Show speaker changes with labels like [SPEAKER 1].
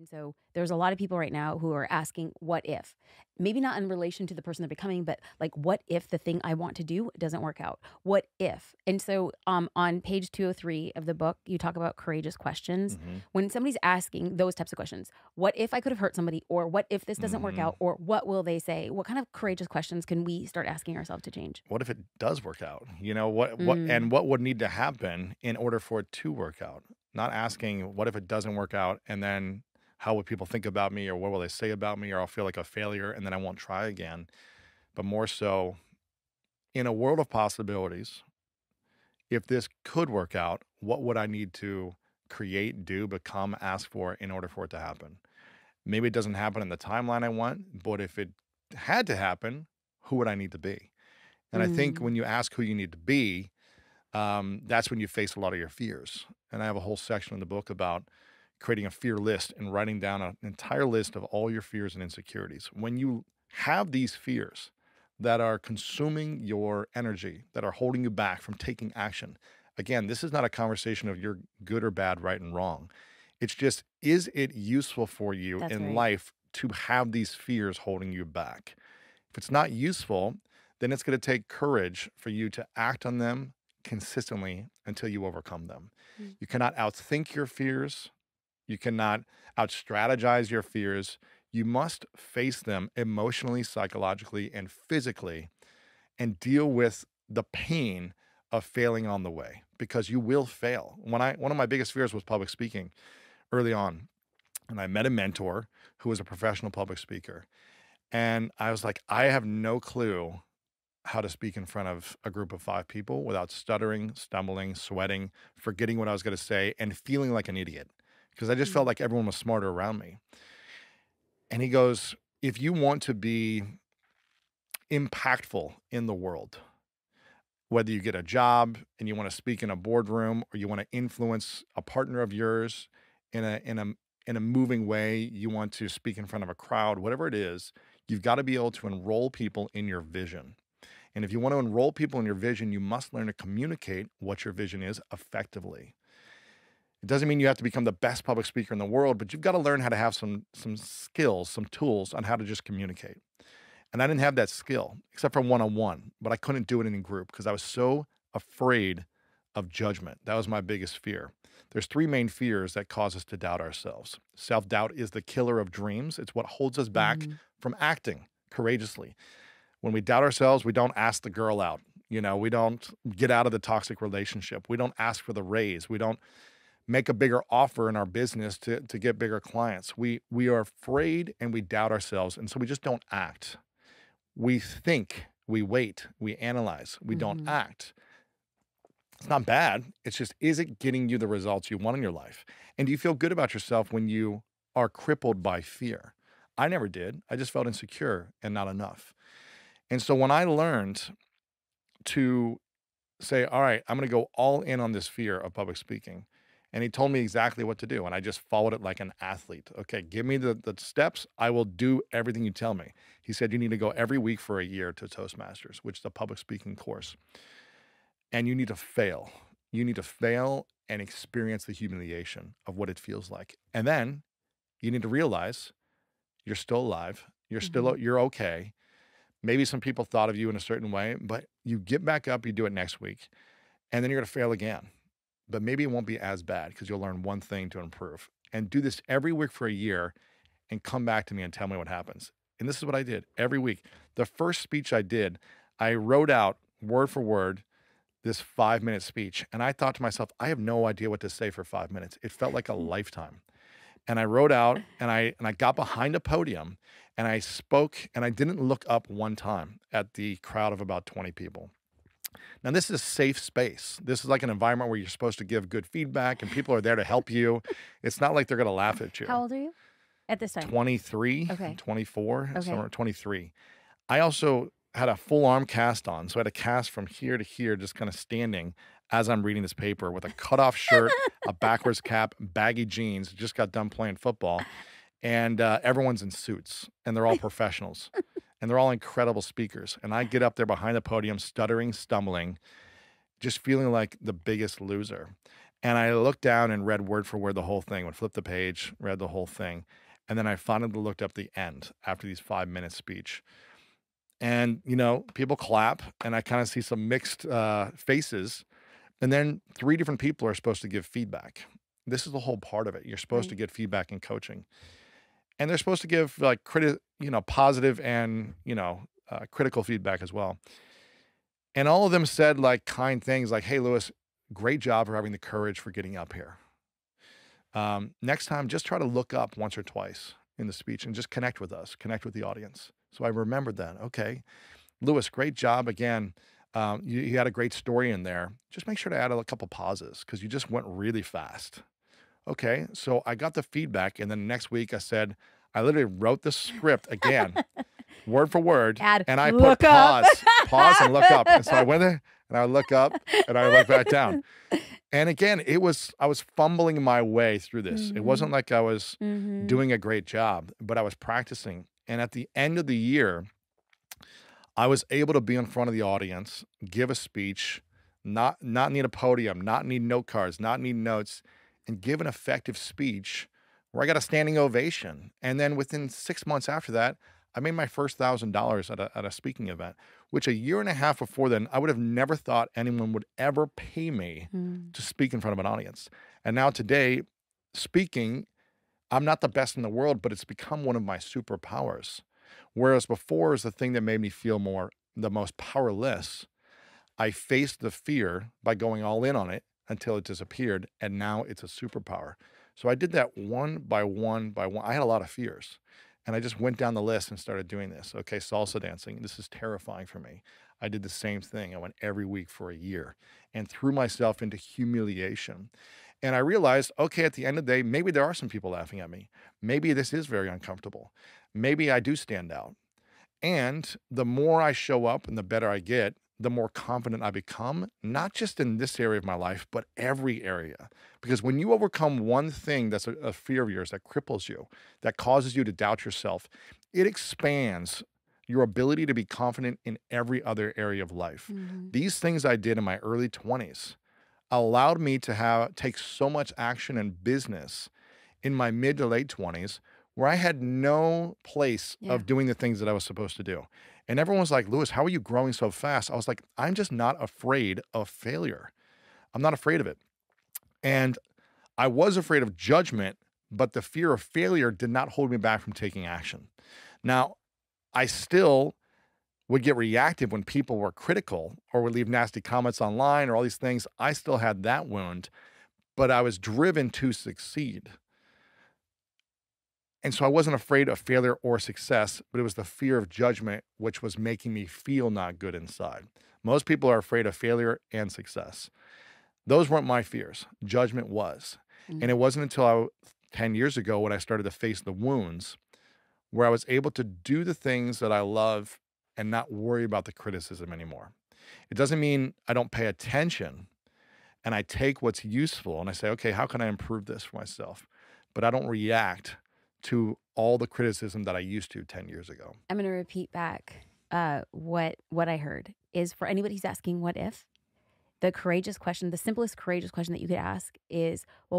[SPEAKER 1] And so there's a lot of people right now who are asking, what if? Maybe not in relation to the person they're becoming, but like, what if the thing I want to do doesn't work out? What if? And so on page 203 of the book, you talk about courageous questions.
[SPEAKER 2] Mhm.
[SPEAKER 1] When somebody's asking those types of questions, what if I could have hurt somebody? Or what if this doesn't work
[SPEAKER 2] Mhm.
[SPEAKER 1] out? Or what will they say? What kind of courageous questions can we start asking ourselves to change?
[SPEAKER 2] What if it does work out? You know, what
[SPEAKER 1] Mm,
[SPEAKER 2] and what would need to happen in order for it to work out? Not asking what if it doesn't work out and then how would people think about me or what will they say about me or I'll feel like a failure and then I won't try again. But more so in a world of possibilities, if this could work out, what would I need to create, do, become, ask for in order for it to happen? Maybe it doesn't happen in the timeline I want, but if it had to happen, who would I need to be? And I think
[SPEAKER 1] mm,
[SPEAKER 2] when you ask who you need to be, that's when you face a lot of your fears. And I have a whole section in the book about creating a fear list and writing down an entire list of all your fears and insecurities. When you have these fears that are consuming your energy, that are holding you back from taking action, again, this is not a conversation of you're good or bad, right and wrong. It's just, is it useful for you
[SPEAKER 1] that's
[SPEAKER 2] in
[SPEAKER 1] right.
[SPEAKER 2] life to have these fears holding you back? If it's not useful, then it's going to take courage for you to act on them consistently until you overcome them.
[SPEAKER 1] Mm,
[SPEAKER 2] You cannot outthink your fears. You cannot out strategize your fears. You must face them emotionally, psychologically, and physically and deal with the pain of failing on the way because you will fail. One of my biggest fears was public speaking early on. And I met a mentor who was a professional public speaker. And I was like, I have no clue how to speak in front of a group of 5 people without stuttering, stumbling, sweating, forgetting what I was gonna say, and feeling like an idiot because I just felt
[SPEAKER 1] mm,
[SPEAKER 2] like everyone was smarter around me. And he goes, "If you want to be impactful in the world, whether you get a job and you wanna speak in a boardroom or you wanna influence a partner of yours in a moving way, you want to speak in front of a crowd, whatever it is, you've gotta be able to enroll people in your vision." And if you want to enroll people in your vision, you must learn to communicate what your vision is effectively. It doesn't mean you have to become the best public speaker in the world, but you've got to learn how to have some skills, some tools on how to just communicate. And I didn't have that skill except for one-on-one, but I couldn't do it in a group because I was so afraid of judgment. That was my biggest fear. There's 3 main fears that cause us to doubt ourselves. Self-doubt is the killer of dreams. It's what holds us back
[SPEAKER 1] mhm.
[SPEAKER 2] from acting courageously. When we doubt ourselves, we don't ask the girl out. You know, we don't get out of the toxic relationship. We don't ask for the raise. We don't make a bigger offer in our business to get bigger clients. We are afraid and we doubt ourselves, and so we just don't act. We think, we wait, we analyze, we don't
[SPEAKER 1] Mhm.
[SPEAKER 2] act. It's not bad. It's just, is it getting you the results you want in your life? And do you feel good about yourself when you are crippled by fear? I never did. I just felt insecure and not enough. And so when I learned to say, all right, I'm going to go all in on this fear of public speaking. And he told me exactly what to do. And I just followed it like an athlete. Okay, give me the steps. I will do everything you tell me. He said, you need to go every week for a year to Toastmasters, which is a public speaking course. And you need to fail. You need to fail and experience the humiliation of what it feels like. And then you need to realize you're still alive.
[SPEAKER 1] Mhm.
[SPEAKER 2] You're okay. Maybe some people thought of you in a certain way, but you get back up, you do it next week, and then you're gonna fail again. But maybe it won't be as bad because you'll learn one thing to improve. And do this every week for a year and come back to me and tell me what happens. And this is what I did every week. The first speech I did, I wrote out word for word this 5-minute speech. And I thought to myself, I have no idea what to say for 5 minutes. It felt like a lifetime. And I wrote out and I got behind a podium and I spoke and I didn't look up one time at the crowd of about 20 people. Now this is a safe space. This is like an environment where you're supposed to give good feedback and people are there to help you. It's not like they're going to laugh at
[SPEAKER 1] How
[SPEAKER 2] you.
[SPEAKER 1] old are you at this time?
[SPEAKER 2] 23,
[SPEAKER 1] Okay.
[SPEAKER 2] 24,
[SPEAKER 1] Okay.
[SPEAKER 2] somewhere 23. I also had a full arm cast on. So I had a cast from here to here, just kind of standing as I'm reading this paper with a cutoff shirt, a backwards cap, baggy jeans, just got done playing football. And everyone's in suits and they're all professionals and they're all incredible speakers. And I get up there behind the podium, stuttering, stumbling, just feeling like the biggest loser. And I looked down and read word for word the whole thing, would flip the page, read the whole thing. And then I finally looked up the end after these 5 minute speech. And, people clap and I kind of see some mixed faces. And then three different people are supposed to give feedback. This is the whole part of it. You're supposed to
[SPEAKER 1] Right.
[SPEAKER 2] get feedback in coaching. And they're supposed to give like positive and, critical feedback as well. And all of them said like kind things like, "Hey, Lewis, great job for having the courage for getting up here. Next time, just try to look up once or twice in the speech and just connect with us, connect with the audience." So I remembered that. Okay, Lewis, great job again. You had a great story in there. Just make sure to add a couple pauses because you just went really fast. Okay, so I got the feedback, and then next week I said, I literally wrote the script again, word for word,
[SPEAKER 1] Add
[SPEAKER 2] and I put
[SPEAKER 1] look up.
[SPEAKER 2] pause and look up. And so I went there and I look up and I look back down. And again, I was fumbling my way through this. It
[SPEAKER 1] Mhm.
[SPEAKER 2] wasn't like I was
[SPEAKER 1] Mhm.
[SPEAKER 2] doing a great job, but I was practicing. And at the end of the year, I was able to be in front of the audience, give a speech, not need a podium, not need note cards, not need notes, and give an effective speech where I got a standing ovation. And then within 6 months after that, I made my first $1,000 at a speaking event, which a year and a half before then, I would have never thought anyone would ever pay me
[SPEAKER 1] Mm.
[SPEAKER 2] to speak in front of an audience. And now today, speaking, I'm not the best in the world, but it's become one of my superpowers. Whereas before is the thing that made me feel the most powerless. I faced the fear by going all in on it until it disappeared, and now it's a superpower. So I did that one by one by one. I had a lot of fears, and I just went down the list and started doing this. Okay, salsa dancing. This is terrifying for me. I did the same thing. I went every week for a year and threw myself into humiliation. And I realized, okay, at the end of the day, maybe there are some people laughing at me. Maybe this is very uncomfortable. Maybe I do stand out. And the more I show up and the better I get, the more confident I become, not just in this area of my life, but every area. Because when you overcome one thing that's a fear of yours that cripples you, that causes you to doubt yourself, it expands your ability to be confident in every other area of life.
[SPEAKER 1] Mhm.
[SPEAKER 2] These things I did in my early 20s allowed me to take so much action in business in my mid to late 20s where I had no place
[SPEAKER 1] Yeah.
[SPEAKER 2] of doing the things that I was supposed to do. And everyone was like, "Lewis, how are you growing so fast?" I was like, "I'm just not afraid of failure. I'm not afraid of it." And I was afraid of judgment, but the fear of failure did not hold me back from taking action. Now, I still would get reactive when people were critical or would leave nasty comments online or all these things. I still had that wound, but I was driven to succeed. And so I wasn't afraid of failure or success, but it was the fear of judgment which was making me feel not good inside. Most people are afraid of failure and success. Those weren't my fears. Judgment was. And
[SPEAKER 1] Mm.
[SPEAKER 2] it wasn't until 10 years ago when I started to face the wounds where I was able to do the things that I love and not worry about the criticism anymore. It doesn't mean I don't pay attention and I take what's useful and I say, okay, how can I improve this for myself? But I don't react to all the criticism that I used to 10 years ago.
[SPEAKER 1] I'm gonna repeat back, what I heard is for anybody who's asking what if, the simplest courageous question that you could ask is, "Well,